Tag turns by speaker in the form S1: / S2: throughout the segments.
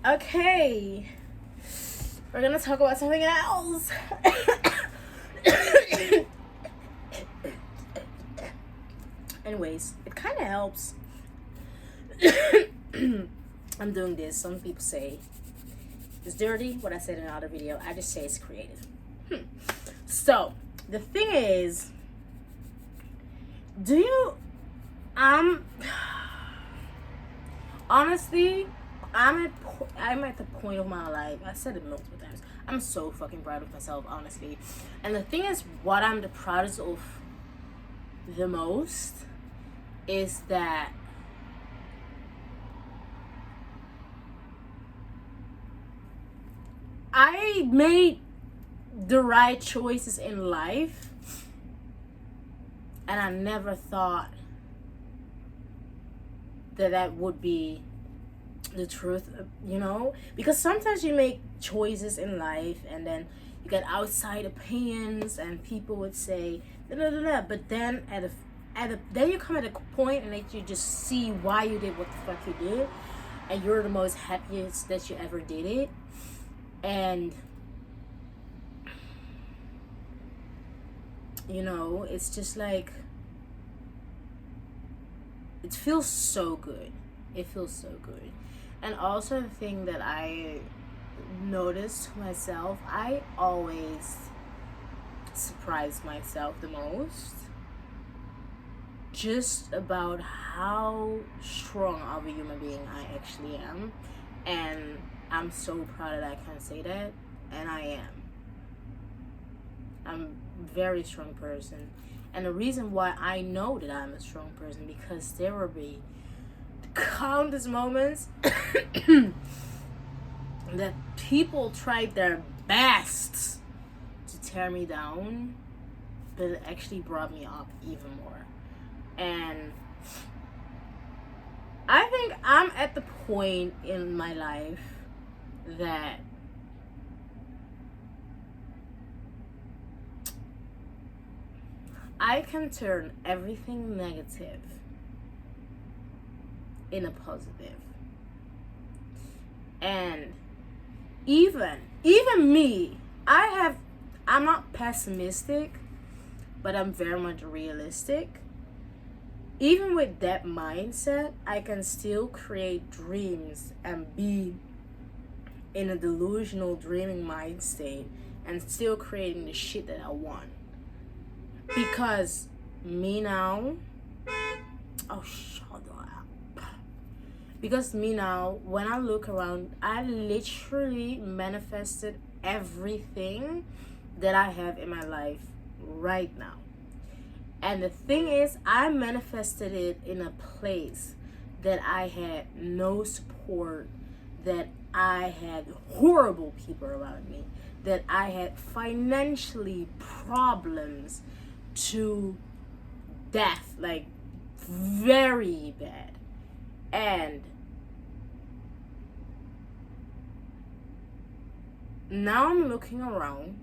S1: Okay, we're gonna talk about something else. Anyways, it kind of helps. I'm doing this. Some people say it's dirty. What I said in another video, I just say it's creative. So the thing is, honestly, I'm at the point of my life. I said it multiple times. I'm so fucking proud of myself, honestly. And the thing is, what I'm the proudest of the most is that I made the right choices in life, and I never thought that would be the truth, because sometimes you make choices in life and then you get outside opinions and people would say da, da, da, da. But then then you come at a point and that you just see why you did what the fuck you did, and you're the most happiest that you ever did it. And it's just like, it feels so good. It feels so good. And also the thing that I noticed myself, I always surprise myself the most just about how strong of a human being I actually am. And I'm so proud that I can say that, and I am. I'm a very strong person. And the reason why I know that I'm a strong person, because there will be countless moments that people tried their best to tear me down, but it actually brought me up even more. And I think I'm at the point in my life that I can turn everything negative in a positive. And even me, I'm not pessimistic, but I'm very much realistic. Even with that mindset, I can still create dreams and be in a delusional dreaming mind state and still creating the shit that I want. Because me now, because me now, when I look around, I literally manifested everything that I have in my life right now. And the thing is, I manifested it in a place that I had no support, that I had horrible people around me, that I had financially problems to death, like very bad. And now I'm looking around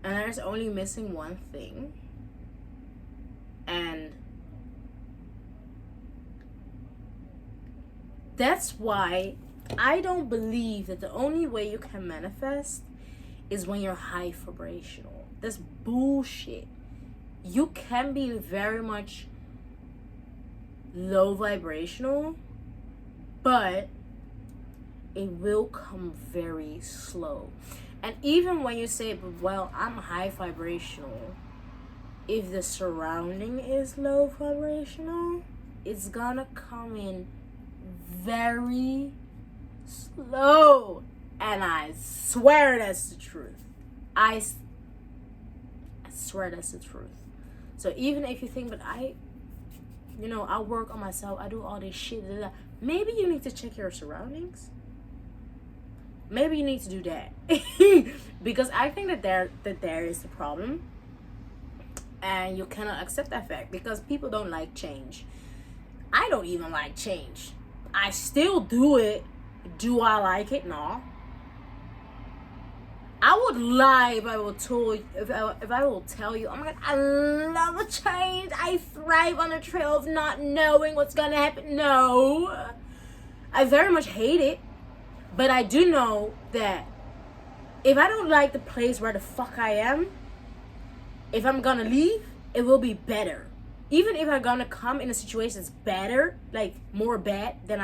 S1: and there's only missing one thing, and that's why I don't believe that the only way you can manifest is when you're high vibrational. That's bullshit. You can be very much low vibrational, but it will come very slow. And even when you say, well, I'm high vibrational, if the surrounding is low vibrational, it's gonna come in very slow. And I swear that's the truth. I swear that's the truth. So even if you think, but I work on myself, I do all this shit, maybe you need to check your surroundings. Maybe you need to do that. Because I think that there is the problem, and you cannot accept that fact, because people don't like change. I don't even like change. I still do it. Do I like it? No. I would lie if I will tell you, oh my god, I love a change. I thrive on the trail of not knowing what's gonna happen. No. I very much hate it. But I do know that if I don't like the place where the fuck I am, if I'm gonna leave, it will be better. Even if I'm gonna come in a situation that's better, like more bad than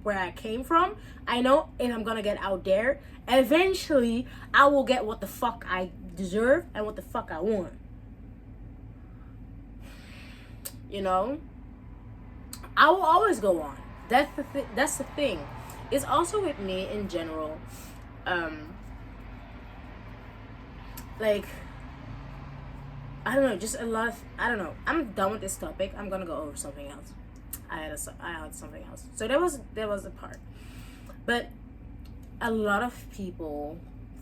S1: where I came from, I know if I'm gonna get out there, eventually I will get what the fuck I deserve and what the fuck I want. You know? I will always go on. That's the thing. It's also with me in general. Like, I don't know, just a lot of, I don't know. I'm done with this topic. I'm gonna go over something else. I had something else. So that was the part. But a lot of people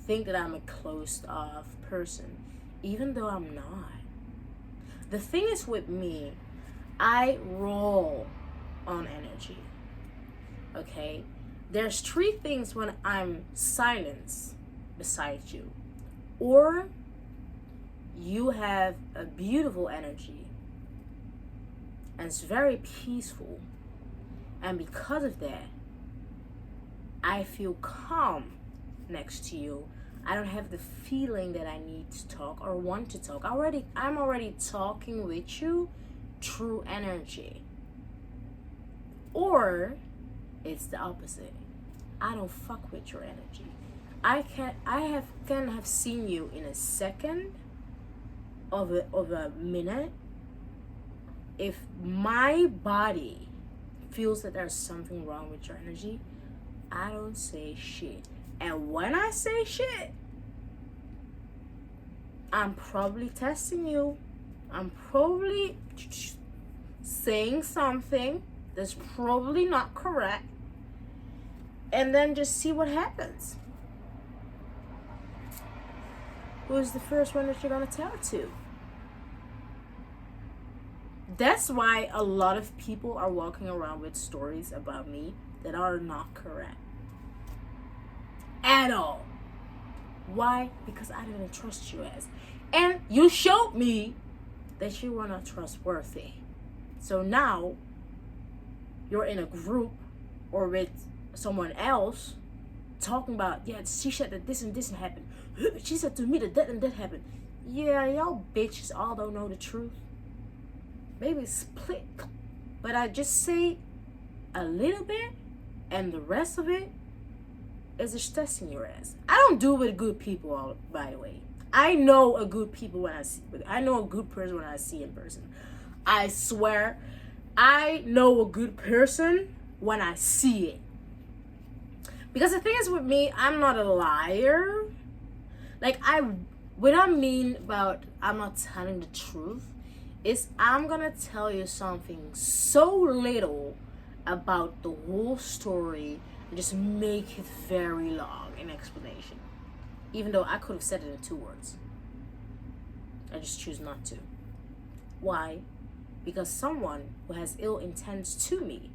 S1: think that I'm a closed off person, even though I'm not. The thing is with me, I roll on energy. Okay? There's 3 things when I'm silent beside you. Or you have a beautiful energy and it's very peaceful, and because of that I feel calm next to you. I don't have the feeling that I need to talk or want to talk. I'm already talking with you through energy. Or it's the opposite. I don't fuck with your energy. I can have seen you in a second of a minute. If my body feels that there's something wrong with your energy, I don't say shit. And when I say shit, I'm probably testing you. I'm probably saying something that's probably not correct. And then just see what happens. Who's the first one that you're gonna tell it to? That's why a lot of people are walking around with stories about me that are not correct at all. Why? Because I didn't trust you as. And you showed me that you were not trustworthy. So now you're in a group or with someone else talking about, yeah, she said that this and this happened. She said to me that that and that happened. Yeah, y'all bitches all don't know the truth. Maybe split. But I just say a little bit and the rest of it is just testing your ass. I don't do with good people, by the way. I know a good people when I know a good person when I see in person. I swear, I know a good person when I see it. Because the thing is with me, I'm not a liar. Like, what I mean about I'm not telling the truth is I'm gonna tell you something so little about the whole story and just make it very long in explanation. Even though I could have said it in 2 words. I just choose not to. Why? Because someone who has ill intents to me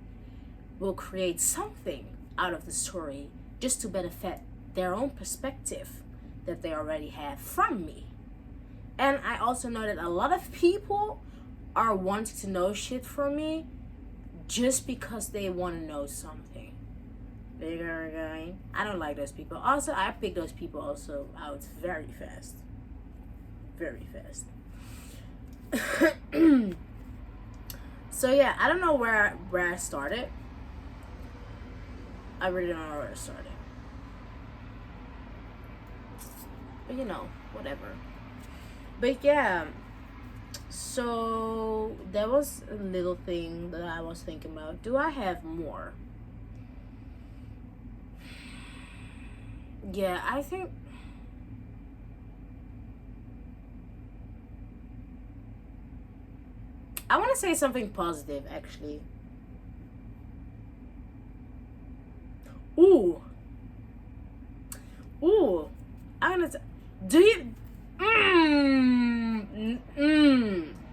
S1: will create something out of the story just to benefit their own perspective that they already have from me. And I also know that a lot of people are wanting to know shit from me just because they want to know something. I don't like those people. Also, I pick those people also out very fast. Very fast. So yeah, I don't know where I started. I really don't know where I started. But you know, whatever. But yeah, so that was a little thing that I was thinking about. Do I have more? Yeah, I think I want to say something positive, actually. Ooh, I'm gonna. Do you?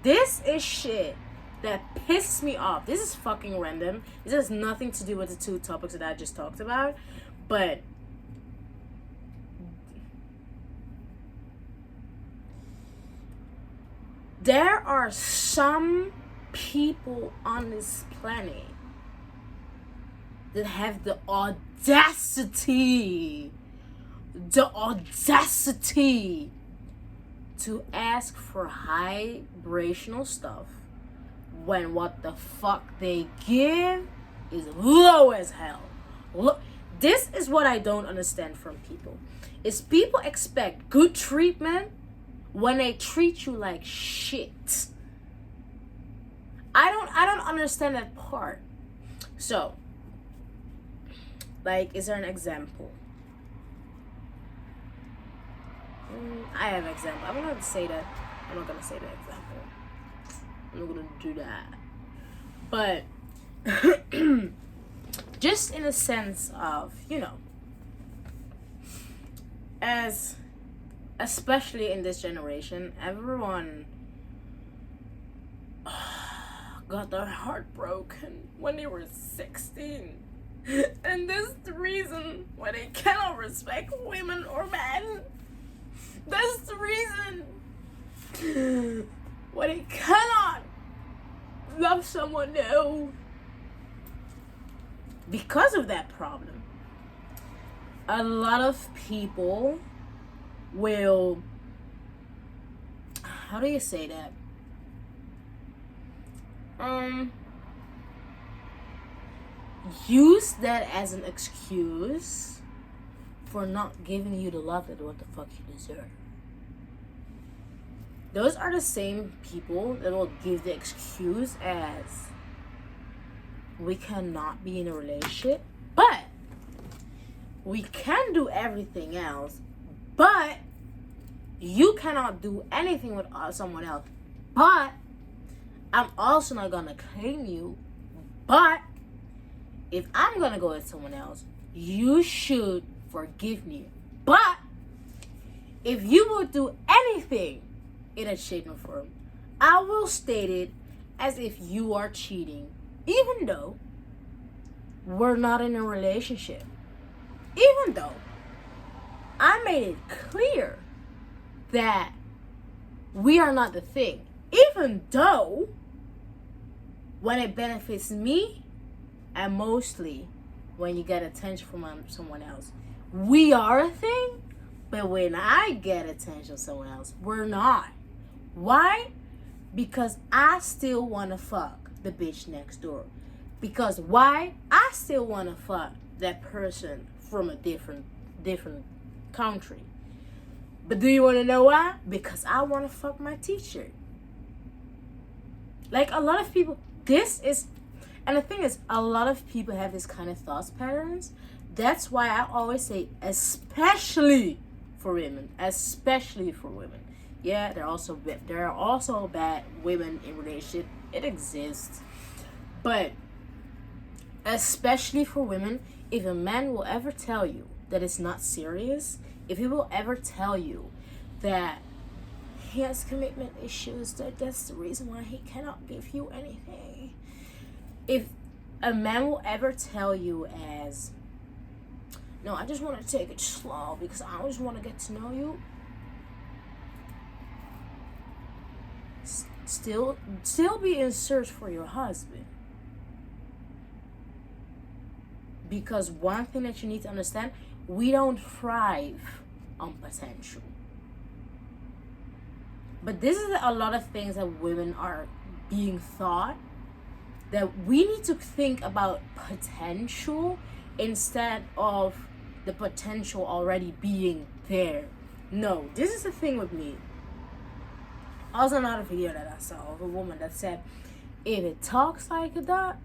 S1: This is shit that pisses me off. This is fucking random. This has nothing to do with the 2 topics that I just talked about, but there are some people on this planet that have the audacity to ask for high vibrational stuff when what the fuck they give is low as hell. Look, this is what I don't understand from people. Is people expect good treatment when they treat you like shit. I don't understand that part. So, like, is there an example? I have an example. I'm not gonna say that. I'm not gonna say the example. I'm not gonna do that. But just in a sense of, as especially in this generation, everyone got their heart broken when they were 16. And that's the reason why they cannot respect women or men. That's the reason why they cannot love someone new. Because of that problem, a lot of people will, how do you say that? Use that as an excuse for not giving you the love that what the fuck you deserve. Those are the same people that will give the excuse as we cannot be in a relationship, but we can do everything else, but you cannot do anything with someone else, but I'm also not gonna claim you, but if I'm gonna go with someone else, you should forgive me. But if you will do anything in a shape or form, I will state it as if you are cheating, even though we're not in a relationship. Even though I made it clear that we are not the thing. Even though when it benefits me, and mostly when you get attention from someone else, we are a thing. But when I get attention from someone else, we're not. Why? Because I still want to fuck the bitch next door. Because why? I still want to fuck that person from a different country. But do you want to know why? Because I want to fuck my teacher. Like, a lot of people, and the thing is, a lot of people have this kind of thoughts patterns. That's why I always say, especially for women. Yeah, there are also bad women in relationship. It exists. But especially for women, if a man will ever tell you that it's not serious, if he will ever tell you that he has commitment issues, that's the reason why he cannot give you anything. If a man will ever tell you as, no, I just want to take it slow because I just want to get to know you, still be in search for your husband. Because one thing that you need to understand, we don't thrive on potential. But this is a lot of things that women are being taught, that we need to think about potential instead of the potential already being there. No, this is the thing with me. Also, another video that I saw of a woman that said, if it talks like a duck,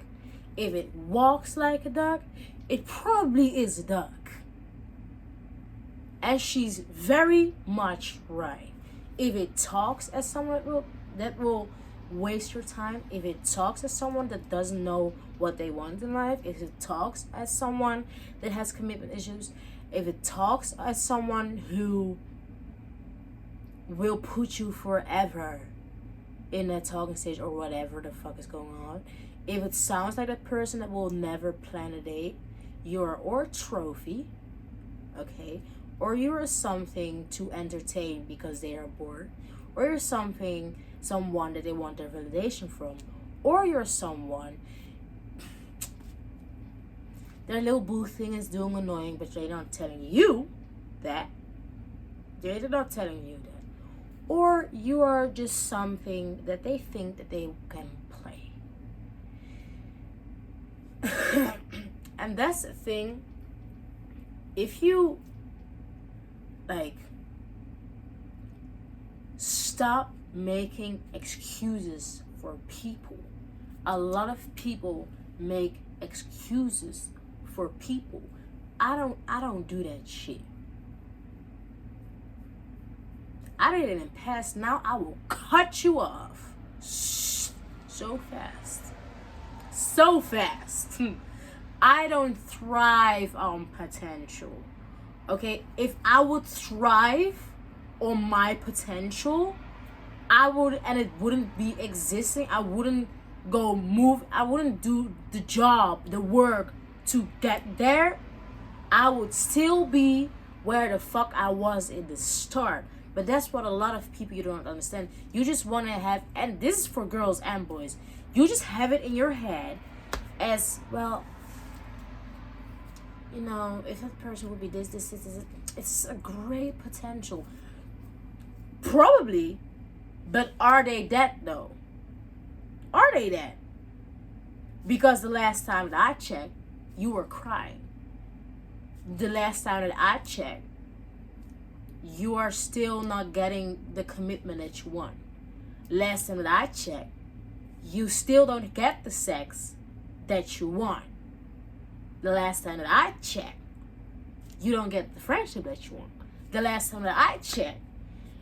S1: if it walks like a duck, it probably is a duck. And she's very much right. If it talks as someone that will waste your time, if it talks as someone that doesn't know what they want in life, if it talks as someone that has commitment issues, if it talks as someone who will put you forever in that talking stage or whatever the fuck is going on, if it sounds like a person that will never plan a date, you're or a trophy, okay, or you're something to entertain because they are bored, or you're someone that they want their validation from, or you're someone their little boo thing is doing annoying, but they're not telling you that. They're not telling you that. Or you are just something that they think that they can play. And that's the thing. If you like stop making excuses for people. A lot of people make excuses for people. I don't do that shit. I did it in the past. Now I will cut you off so fast. So fast. I don't thrive on potential. Okay? If I would thrive on my potential, I would, and it wouldn't be existing. I wouldn't I wouldn't do the job, the work to get there. I would still be where the fuck I was in the start. But that's what a lot of people, you don't understand. You just want to have, and this is for girls and boys, you just have it in your head as, well, you know, if that person would be this, it's a great potential. Probably, but are they that though? Are they that? Because the last time that I checked, you were crying. The last time that I checked, you are still not getting the commitment that you want. Last time that I checked, you still don't get the sex that you want. The last time that I checked, you don't get the friendship that you want. The last time that I checked,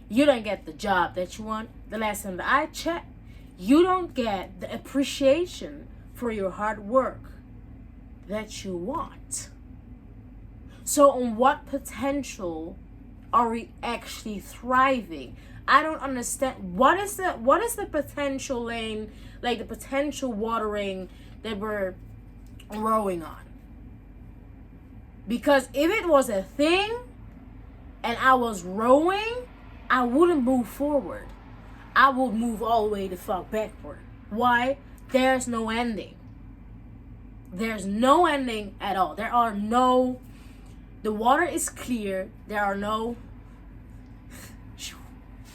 S1: you don't get the job that you want. The last time that I checked, you don't get the appreciation for your hard work that you want. So on what potential are we actually thriving? I don't understand. What is the potential lane, like the potential watering that we're rowing on? Because if it was a thing and I was rowing, I wouldn't move forward. I would move all the way the fuck backward. Why? There's no ending. There's no ending at all. The water is clear. There are no,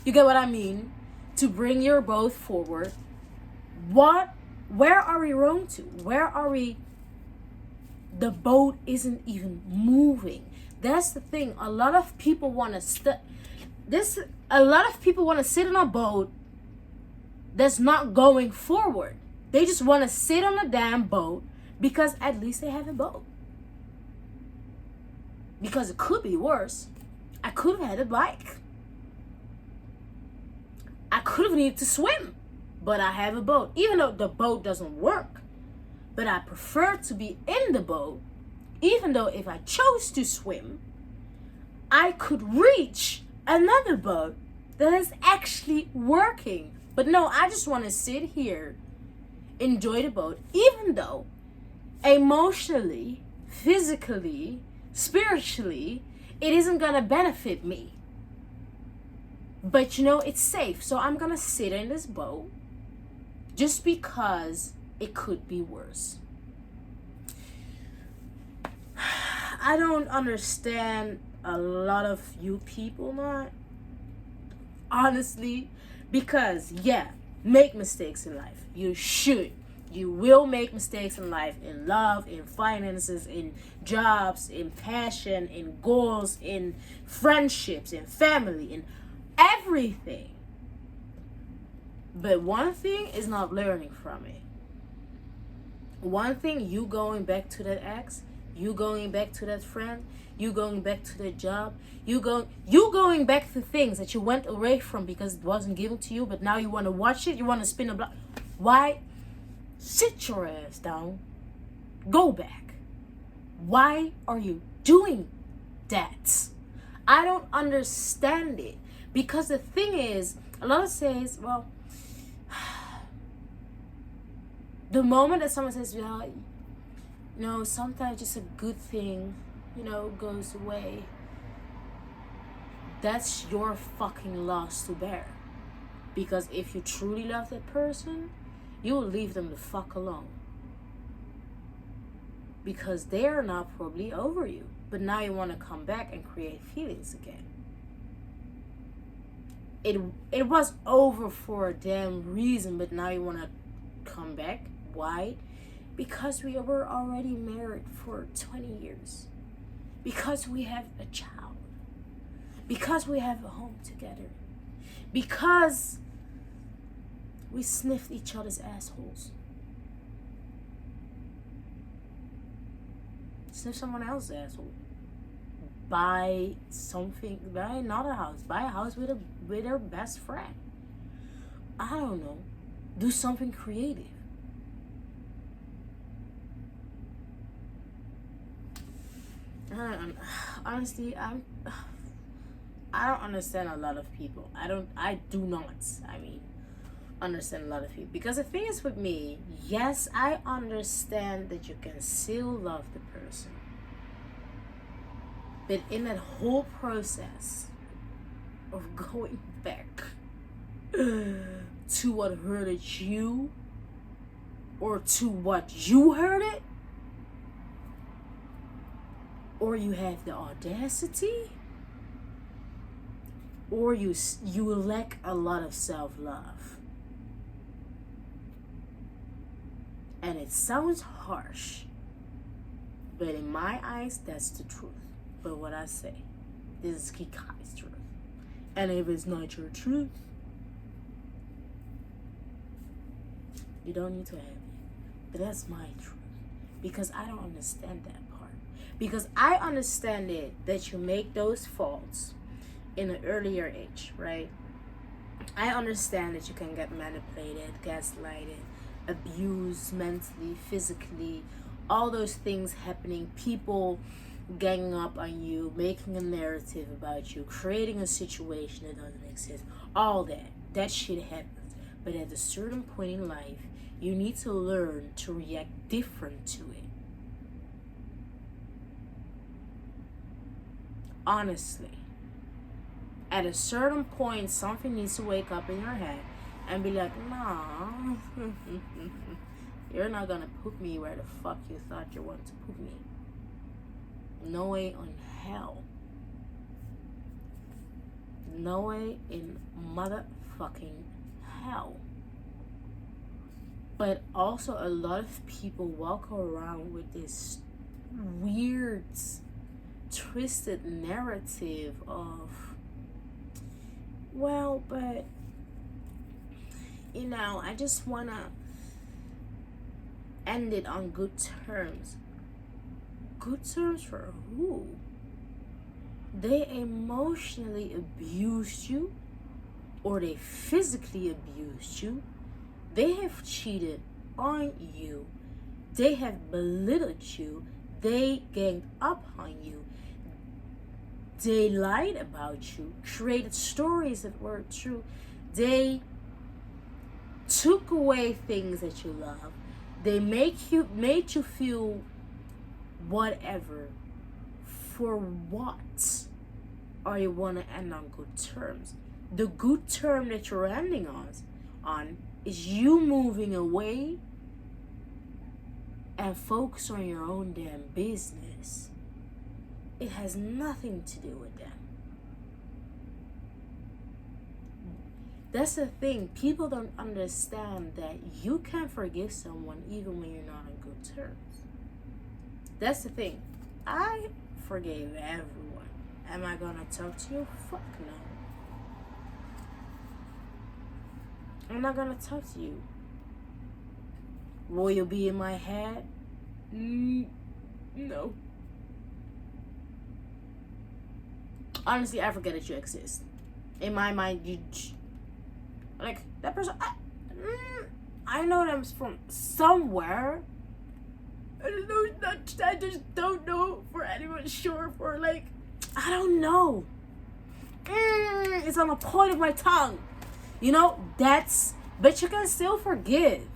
S1: you get what I mean? To bring your boat forward. Where are we rowing to? Where are we? The boat isn't even moving. That's the thing. A lot of people want to sit on a boat that's not going forward. They just want to sit on a damn boat because at least they have a boat. Because it could be worse. I could have had a bike. I could have needed to swim. But I have a boat. Even though the boat doesn't work. But I prefer to be in the boat. Even though if I chose to swim, I could reach another boat that is actually working. But no, I just want to sit here, enjoy the boat, even though emotionally, physically, spiritually, it isn't gonna benefit me. But you know, it's safe. So I'm gonna sit in this boat just because it could be worse. I don't understand a lot of you people not. Honestly, because yeah, make mistakes in life. You should. You will make mistakes in life, in love, in finances, in jobs, in passion, in goals, in friendships, in family, in everything. But one thing is not learning from it. One thing, you going back to that ex, you going back to that friend, you going back to that job, you going back to things that you went away from because it wasn't given to you, but now you want to watch it, you want to spin a block. Why? Sit your ass down. Go back. Why are you doing that? I don't understand it. Because the thing is, a lot of says, well, the moment that someone says, well, you know, sometimes just a good thing, you know, goes away. That's your fucking loss to bear. Because if you truly love that person, you will leave them the fuck alone. because they are not probably over you. But now you want to come back and create feelings again. It was over for a damn reason, but now you want to come back. Why? Because we were already married for 20 years. Because we have a child. Because we have a home together. Because we sniffed each other's assholes. Sniff someone else's asshole. Buy something, buy another house. Buy a house with her best friend. I don't know. Do something creative. Honestly, I don't understand a lot of people. I do not understand a lot of people. Because the thing is with me, yes, I understand that you can still love the person. But in that whole process of going back to what hurted you, or to what you hurted, or you have the audacity, or you lack a lot of self-love. And it sounds harsh, but in my eyes, that's the truth. But what I say, this is KījKÂY'S truth. And if it's not your truth, you don't need to have it. But that's my truth. Because I don't understand that part. Because I understand it that you make those faults in an earlier age, right? I understand that you can get manipulated, gaslighted, abused mentally, physically, all those things happening, people ganging up on you, making a narrative about you, creating a situation that doesn't exist, all that shit happens. But at a certain point in life, you need to learn to react different to it. Honestly, at a certain point, something needs to wake up in your head and be like, nah, you're not gonna put me where the fuck you thought you wanted to put me. No way on hell. No way in motherfucking hell. But also a lot of people walk around with this weird, twisted narrative of, well, but I just wanna end it on good terms. Good terms for who? They emotionally abused you, or they physically abused you. They have cheated on you. They have belittled you. They ganged up on you. They lied about you, created stories that weren't true. They took away things that you love. They made you feel whatever. For what? Or you want to end on good terms? The good term that you're ending on is you moving away and focus on your own damn business. It has nothing to do with them. That's the thing. People don't understand that you can forgive someone even when you're not on good terms. That's the thing. I forgave everyone. Am I gonna talk to you? Fuck no. I'm not gonna talk to you. Will you be in my head? No. Honestly, I forget that you exist. In my mind, you like that person. I know them from somewhere. I don't know. I just don't know for anyone sure. For like, I don't know. It's on the point of my tongue. But you can still forgive.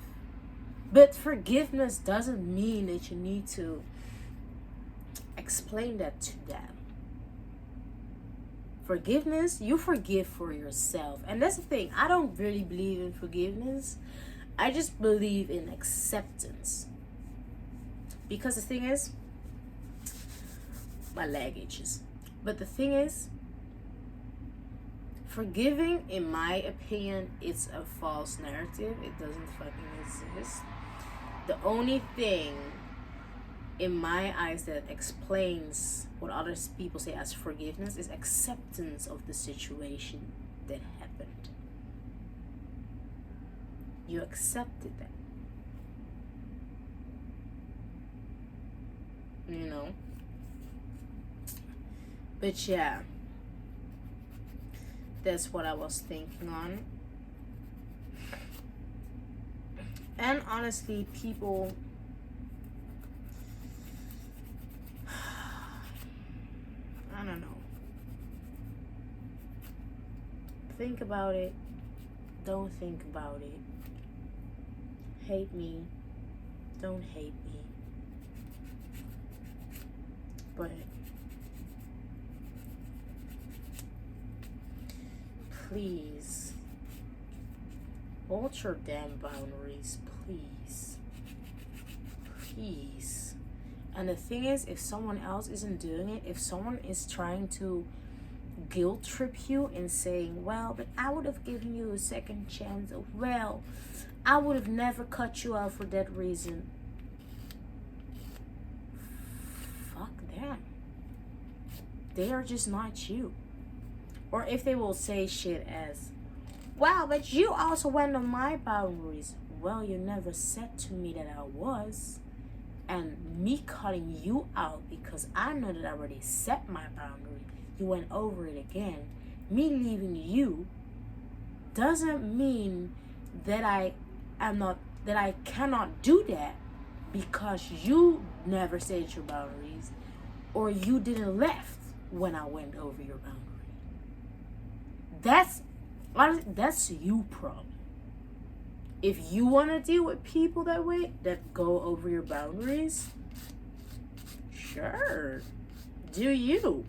S1: But forgiveness doesn't mean that you need to explain that to them. Forgiveness, you forgive for yourself. And that's the thing. I don't really believe in forgiveness. I just believe in acceptance. Because the thing is, my leg itches. But the thing is, forgiving, in my opinion, it's a false narrative. It doesn't fucking exist. The only thing in my eyes that explains what other people say as forgiveness is acceptance of the situation that happened. You accepted that. You know? But yeah, that's what I was thinking on. And honestly, people, I don't know. Think about it. Don't think about it. Hate me. Don't hate me. But please, hold your damn boundaries, please. Please. And the thing is, if someone else isn't doing it, if someone is trying to guilt trip you and saying, well, but I would have given you a second chance, or well, I would have never cut you out for that reason. Fuck them. They are just not you. Or if they will say shit as, wow, but you also went on my boundaries. Well, you never said to me that I was. And me cutting you out because I know that I already set my boundary, you went over it again. Me leaving you doesn't mean that I cannot do that because you never set your boundaries or you didn't left when I went over your boundary. That's you problem. If you want to deal with people that way, that go over your boundaries, sure, do you.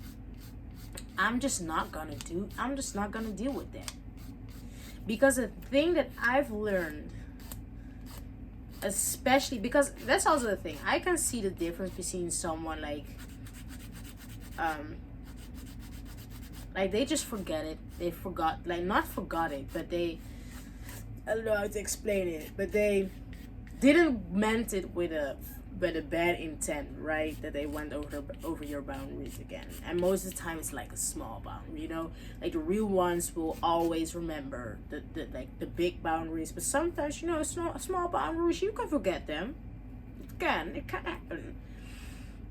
S1: I'm just not gonna deal with that. Because the thing that I've learned, especially because that's also the thing, I can see the difference between someone like they just forget it. They forgot, like not forgot it, but I don't know how to explain it, but they didn't meant it with a bad intent, right? That they went over your boundaries again. And most of the time it's like a small boundary, you know? Like the real ones will always remember the big boundaries, but sometimes, you know, small boundaries, you can forget them. It can happen.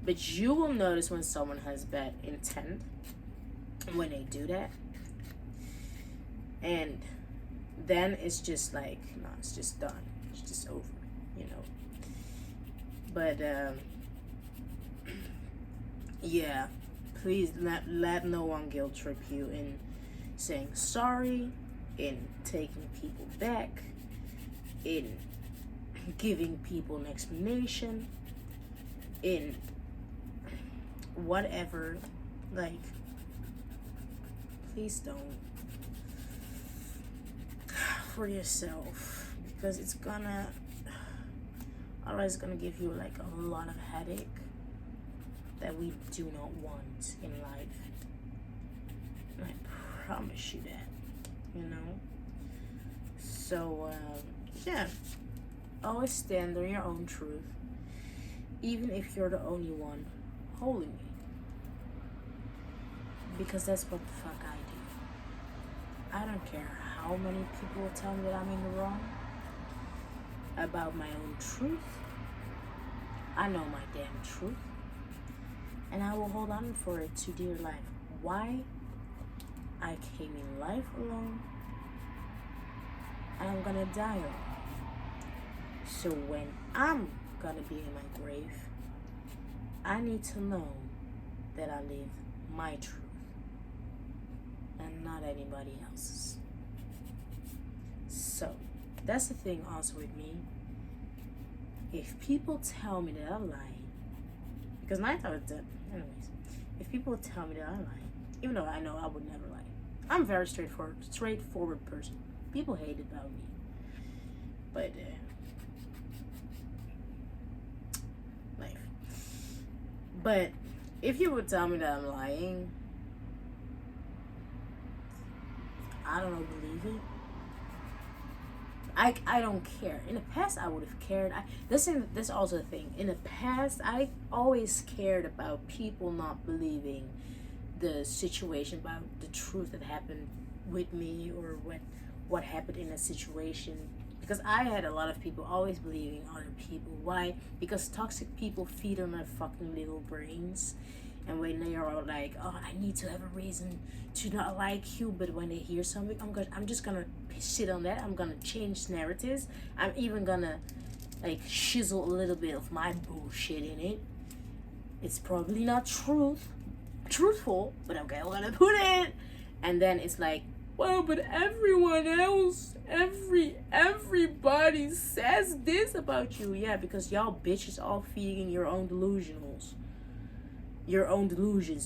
S1: But you will notice when someone has bad intent when they do that. And then it's just like, no, it's just done. It's just over, you know. But yeah, please let no one guilt trip you in saying sorry, in taking people back, in giving people an explanation, in whatever. Like, please don't. For yourself, because otherwise it's gonna give you like a lot of headache that we do not want in life. And I promise you that, you know. So yeah, always stand on your own truth, even if you're the only one holding it, because that's what the fuck I do. I don't care how many people will tell me that I'm in the wrong about my own truth. I know my damn truth. And I will hold on for it to dear life. Why? I came in life alone. And I'm gonna die alone. So when I'm gonna be in my grave, I need to know that I live my truth and not anybody else's. So, that's the thing also with me. If people tell me that I lie, because 9 times out of 10, anyways, if people tell me that I lie, even though I know I would never lie, I'm a very straightforward person. People hate it about me. But, life. But if you would tell me that I'm lying, I don't know, believe it. I don't care. In the past, I would have cared. This also a thing. In the past, I always cared about people not believing the situation, about the truth that happened with me, or what happened in a situation. Because I had a lot of people always believing other people. Why? Because toxic people feed on their fucking little brains. And when they are like, oh, I need to have a reason to not like you, but when they hear something, I'm just gonna sit on that. I'm gonna change narratives. I'm even gonna like shizzle a little bit of my bullshit in it. It's probably not truthful, but okay, I'm gonna put it. And then it's like, well, but everyone else, everybody says this about you. Yeah, because y'all bitches all feeding your own delusions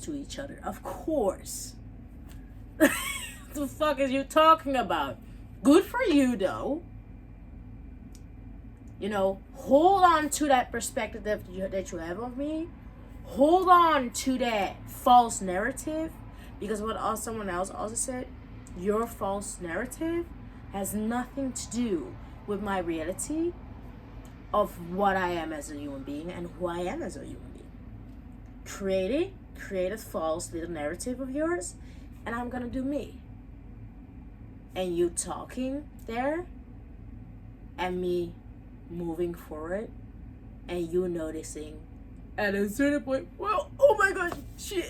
S1: to each other. Of course. What the fuck is you talking about? Good for you, though. You know, hold on to that perspective that you have of me. Hold on to that false narrative, because what someone else also said, your false narrative has nothing to do with my reality of what I am as a human being and who I am as a human being. Create a false little narrative of yours, and I'm gonna do me. And you talking there, and me moving forward, and you noticing at a certain point, well, oh my god, she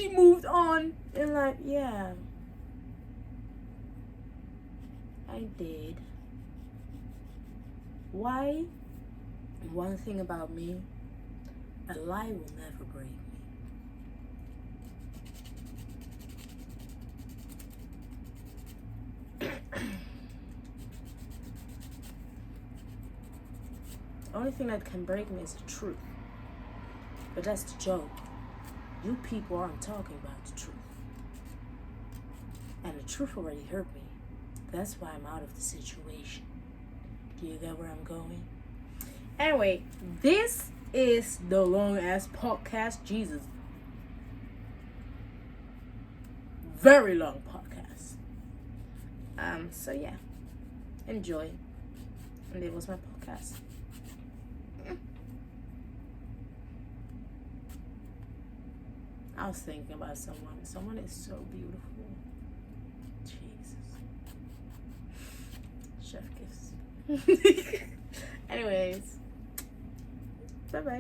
S1: moved on. And like, yeah, I did. Why? One thing about me, a lie will never break me. The only thing that can break me is the truth. But that's the joke. You people aren't talking about the truth. And the truth already hurt me. That's why I'm out of the situation. Do you get where I'm going? Anyway, this is the long ass podcast. Jesus. Very long podcast. So yeah. Enjoy. And it was my podcast. I was thinking about someone. Someone is so beautiful. Jesus. Chef kiss. Anyways. Bye bye.